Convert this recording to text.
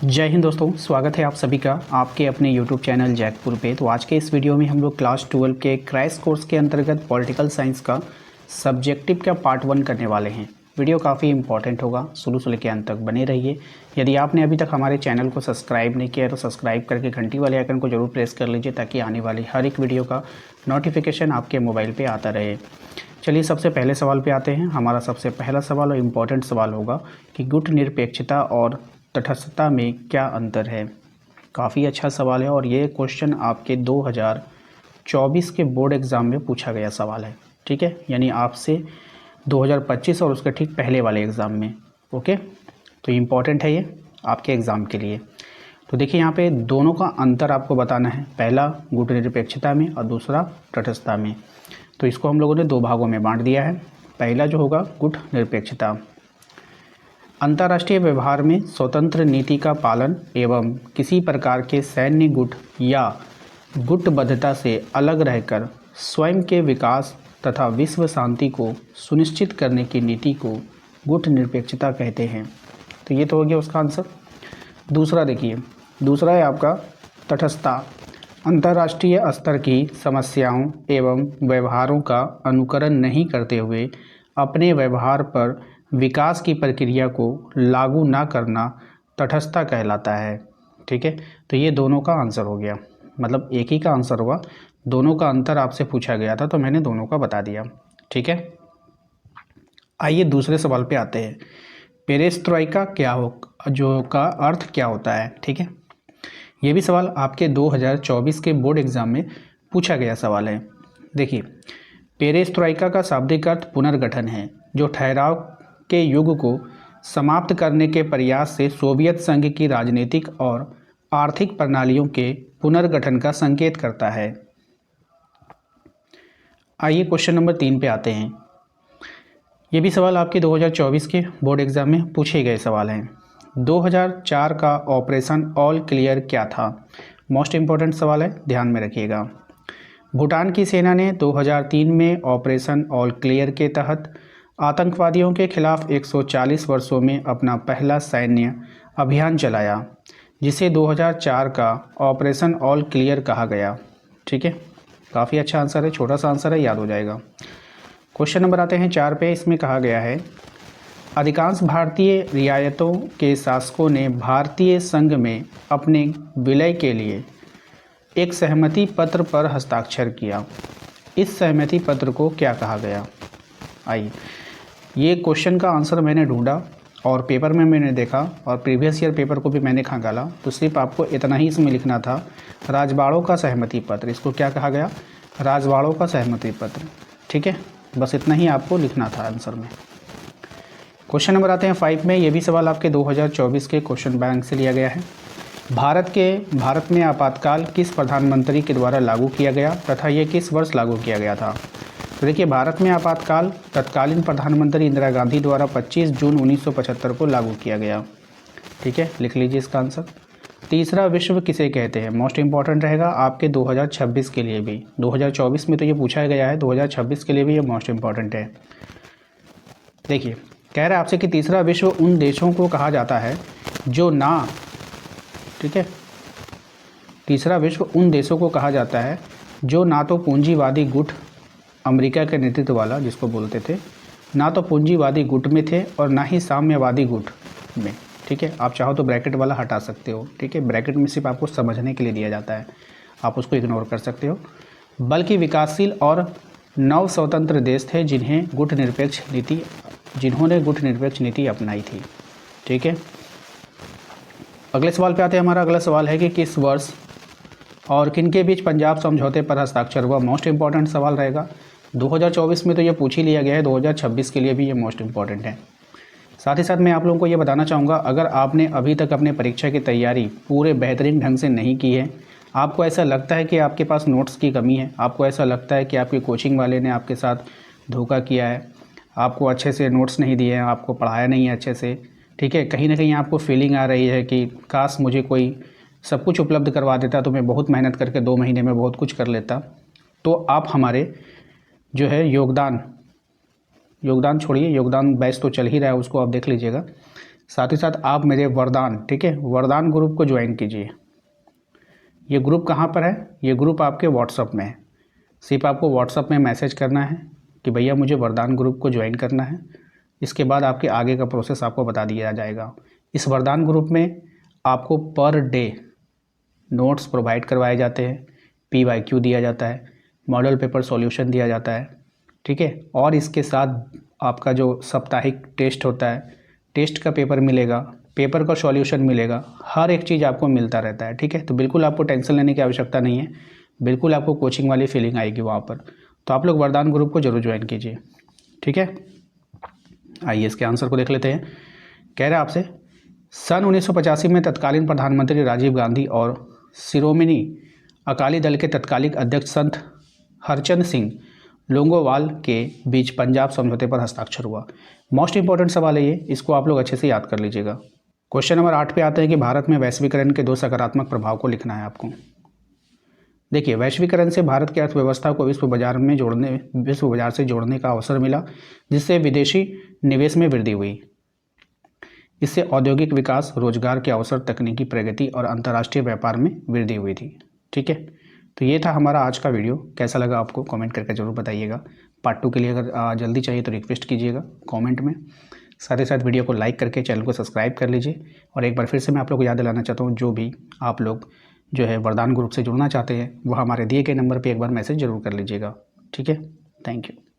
जय हिंद दोस्तों, स्वागत है आप सभी का आपके अपने YouTube चैनल जैकपुर पे। तो आज के इस वीडियो में हम लोग क्लास 12 के क्रैश कोर्स के अंतर्गत पॉलिटिकल साइंस का सब्जेक्टिव का पार्ट 1 करने वाले हैं। वीडियो काफ़ी इंपॉर्टेंट होगा, शुरू से लेकर अंत तक बने रहिए। यदि आपने अभी तक हमारे चैनल को सब्सक्राइब नहीं किया है तो सब्सक्राइब करके घंटी वाले आइकन को जरूर प्रेस कर लीजिए ताकि आने वाली हर एक वीडियो का नोटिफिकेशन आपके मोबाइल पर आता रहे। चलिए सबसे पहले सवाल पे आते हैं। हमारा सबसे पहला सवाल और इम्पोर्टेंट सवाल होगा कि गुट निरपेक्षता और तटस्थता में क्या अंतर है। काफ़ी अच्छा सवाल है और ये क्वेश्चन आपके 2024 के बोर्ड एग्ज़ाम में पूछा गया सवाल है। ठीक है, यानी आपसे 2025 और उसके ठीक पहले वाले एग्ज़ाम में। ओके, तो इम्पॉर्टेंट है ये आपके एग्ज़ाम के लिए। तो देखिए यहाँ पे दोनों का अंतर आपको बताना है, पहला गुट निरपेक्षता में और दूसरा तटस्थता में। तो इसको हम लोगों ने दो भागों में बांट दिया है। पहला जो होगा गुट निरपेक्षता, अंतर्राष्ट्रीय व्यवहार में स्वतंत्र नीति का पालन एवं किसी प्रकार के सैन्य गुट या गुटबद्धता से अलग रहकर स्वयं के विकास तथा विश्व शांति को सुनिश्चित करने की नीति को गुट निरपेक्षता कहते हैं। तो ये तो हो गया उसका आंसर। दूसरा देखिए, दूसरा है आपका तटस्थता, अंतर्राष्ट्रीय स्तर की समस्याओं एवं व्यवहारों का अनुकरण नहीं करते हुए अपने व्यवहार पर विकास की प्रक्रिया को लागू ना करना तटस्थता कहलाता है। ठीक है, तो ये दोनों का आंसर हो गया, मतलब एक ही का आंसर हुआ, दोनों का अंतर आपसे पूछा गया था तो मैंने दोनों का बता दिया। ठीक है, आइए दूसरे सवाल पे आते हैं। पेरेस्ट्रोइका क्या हो, जो का अर्थ क्या होता है। ठीक है, ये भी सवाल आपके 2024 के बोर्ड एग्जाम में पूछा गया सवाल है। देखिए, पेरेस्ट्रोइका का शाब्दिक अर्थ पुनर्गठन है, जो ठहराव के युग को समाप्त करने के प्रयास से सोवियत संघ की राजनीतिक और आर्थिक प्रणालियों के पुनर्गठन का संकेत करता है। आइए क्वेश्चन नंबर 3 पे आते हैं। ये भी सवाल आपके 2024 के बोर्ड एग्जाम में पूछे गए सवाल हैं। 2004 का ऑपरेशन ऑल क्लियर क्या था। मोस्ट इम्पोर्टेंट सवाल है, ध्यान में रखिएगा। भूटान की सेना ने 2003 में ऑपरेशन ऑल क्लियर के तहत आतंकवादियों के खिलाफ 140 वर्षों में अपना पहला सैन्य अभियान चलाया, जिसे 2004 का ऑपरेशन ऑल क्लियर कहा गया। ठीक है, काफ़ी अच्छा आंसर है, छोटा सा आंसर है, याद हो जाएगा। क्वेश्चन नंबर आते हैं 4 पे। इसमें कहा गया है, अधिकांश भारतीय रियायतों के शासकों ने भारतीय संघ में अपने विलय के लिए एक सहमति पत्र पर हस्ताक्षर किया। इस सहमति पत्र को क्या कहा गया। आइए, ये क्वेश्चन का आंसर मैंने ढूंढा और पेपर में मैंने देखा और प्रीवियस ईयर पेपर को भी मैंने खंगाला, तो सिर्फ आपको इतना ही इसमें लिखना था, राजवाड़ों का सहमति पत्र। इसको क्या कहा गया, राजवाड़ों का सहमति पत्र। ठीक है, बस इतना ही आपको लिखना था आंसर में। क्वेश्चन नंबर आते हैं 5 में। ये भी सवाल आपके 2024 के क्वेश्चन बैंक से लिया गया है। भारत में आपातकाल किस प्रधानमंत्री के द्वारा लागू किया गया तथा ये किस वर्ष लागू किया गया था। तो देखिए, भारत में आपातकाल तत्कालीन प्रधानमंत्री इंदिरा गांधी द्वारा 25 जून 1975 को लागू किया गया। ठीक है, लिख लीजिए इसका आंसर। तीसरा विश्व किसे कहते हैं, मोस्ट इंपॉर्टेंट रहेगा आपके 2026 के लिए भी। 2024 में तो ये पूछा गया है, 2026 के लिए भी ये मोस्ट इंपॉर्टेंट है। देखिए, कह रहा है आपसे कि तीसरा विश्व उन देशों को कहा जाता है जो ना, ठीक है, तीसरा विश्व उन देशों को कहा जाता है जो ना तो पूंजीवादी गुट अमेरिका के नेतृत्व वाला जिसको बोलते थे, ना तो पूंजीवादी गुट में थे और ना ही साम्यवादी गुट में। ठीक है, आप चाहो तो ब्रैकेट वाला हटा सकते हो। ठीक है, ब्रैकेट में सिर्फ आपको समझने के लिए दिया जाता है, आप उसको इग्नोर कर सकते हो। बल्कि विकासशील और नव स्वतंत्र देश थे जिन्होंने गुट निरपेक्ष नीति अपनाई थी। ठीक है, अगले सवाल पे आते हैं। हमारा अगला सवाल है कि किस वर्ष और किन के बीच पंजाब समझौते पर हस्ताक्षर हुआ। मोस्ट इंपॉर्टेंट सवाल रहेगा। 2024 में तो ये पूछ ही लिया गया है, 2026 के लिए भी ये मोस्ट इंपॉर्टेंट है। साथ ही साथ मैं आप लोगों को ये बताना चाहूँगा, अगर आपने अभी तक अपने परीक्षा की तैयारी पूरे बेहतरीन ढंग से नहीं की है, आपको ऐसा लगता है कि आपके पास नोट्स की कमी है, आपको ऐसा लगता है कि आपके कोचिंग वाले ने आपके साथ धोखा किया है, आपको अच्छे से नोट्स नहीं दिए हैं, आपको पढ़ाया नहीं है अच्छे से, ठीक है, कहीं ना कहीं आपको फीलिंग आ रही है कि काश मुझे कोई सब कुछ उपलब्ध करवा देता तो मैं बहुत मेहनत करके 2 महीने में बहुत कुछ कर लेता, तो आप हमारे जो है योगदान छोड़िए, योगदान बैच तो चल ही रहा है, उसको आप देख लीजिएगा। साथ ही साथ आप मेरे वरदान, ठीक है, वरदान ग्रुप को ज्वाइन कीजिए। ये ग्रुप कहाँ पर है? ये ग्रुप आपके व्हाट्सअप में है। सिर्फ आपको व्हाट्सअप में मैसेज करना है कि भैया मुझे वरदान ग्रुप को ज्वाइन करना है। इसके बाद आपके आगे का प्रोसेस आपको बता दिया जाएगा। इस वरदान ग्रुप में आपको पर डे नोट्स प्रोवाइड करवाए जाते हैं, PYQ दिया जाता है, मॉडल पेपर सॉल्यूशन दिया जाता है, ठीक है। और इसके साथ आपका जो साप्ताहिक टेस्ट होता है, टेस्ट का पेपर मिलेगा, पेपर का सॉल्यूशन मिलेगा, हर एक चीज़ आपको मिलता रहता है, ठीक है। तो बिल्कुल आपको टेंशन लेने की आवश्यकता नहीं है, बिल्कुल आपको कोचिंग वाली फीलिंग आएगी वहाँ पर। तो आप लोग वरदान ग्रुप को जरूर ज्वाइन कीजिए, ठीक है। आइए इसके आंसर को देख लेते हैं। कह रहे हैं आपसे, सन 1985 में तत्कालीन प्रधानमंत्री राजीव गांधी और शिरोमणि अकाली दल के तत्कालिक अध्यक्ष संत हरचंद सिंह लोंगोवाल के बीच पंजाब समझौते पर हस्ताक्षर हुआ। मोस्ट इंपॉर्टेंट सवाल है ये, इसको आप लोग अच्छे से याद कर लीजिएगा। क्वेश्चन नंबर 8 पे आते हैं कि भारत में वैश्वीकरण के 2 सकारात्मक प्रभाव को लिखना है आपको। देखिए, वैश्वीकरण से भारत की अर्थव्यवस्था को विश्व बाजार से जोड़ने का अवसर मिला, जिससे विदेशी निवेश में वृद्धि हुई। इससे औद्योगिक विकास, रोजगार के अवसर, तकनीकी प्रगति और अंतर्राष्ट्रीय व्यापार में वृद्धि हुई थी, ठीक है। तो ये था हमारा आज का वीडियो। कैसा लगा आपको कमेंट करके ज़रूर बताइएगा। पार्ट 2 के लिए अगर जल्दी चाहिए तो रिक्वेस्ट कीजिएगा कमेंट में। साथ ही साथ वीडियो को लाइक करके चैनल को सब्सक्राइब कर लीजिए। और एक बार फिर से मैं आप लोग को याद दिलाना चाहता हूँ, जो भी आप लोग जो है वरदान ग्रुप से जुड़ना चाहते हैं, वह हमारे दिए गए नंबर पर एक बार मैसेज ज़रूर कर लीजिएगा, ठीक है। Thank you.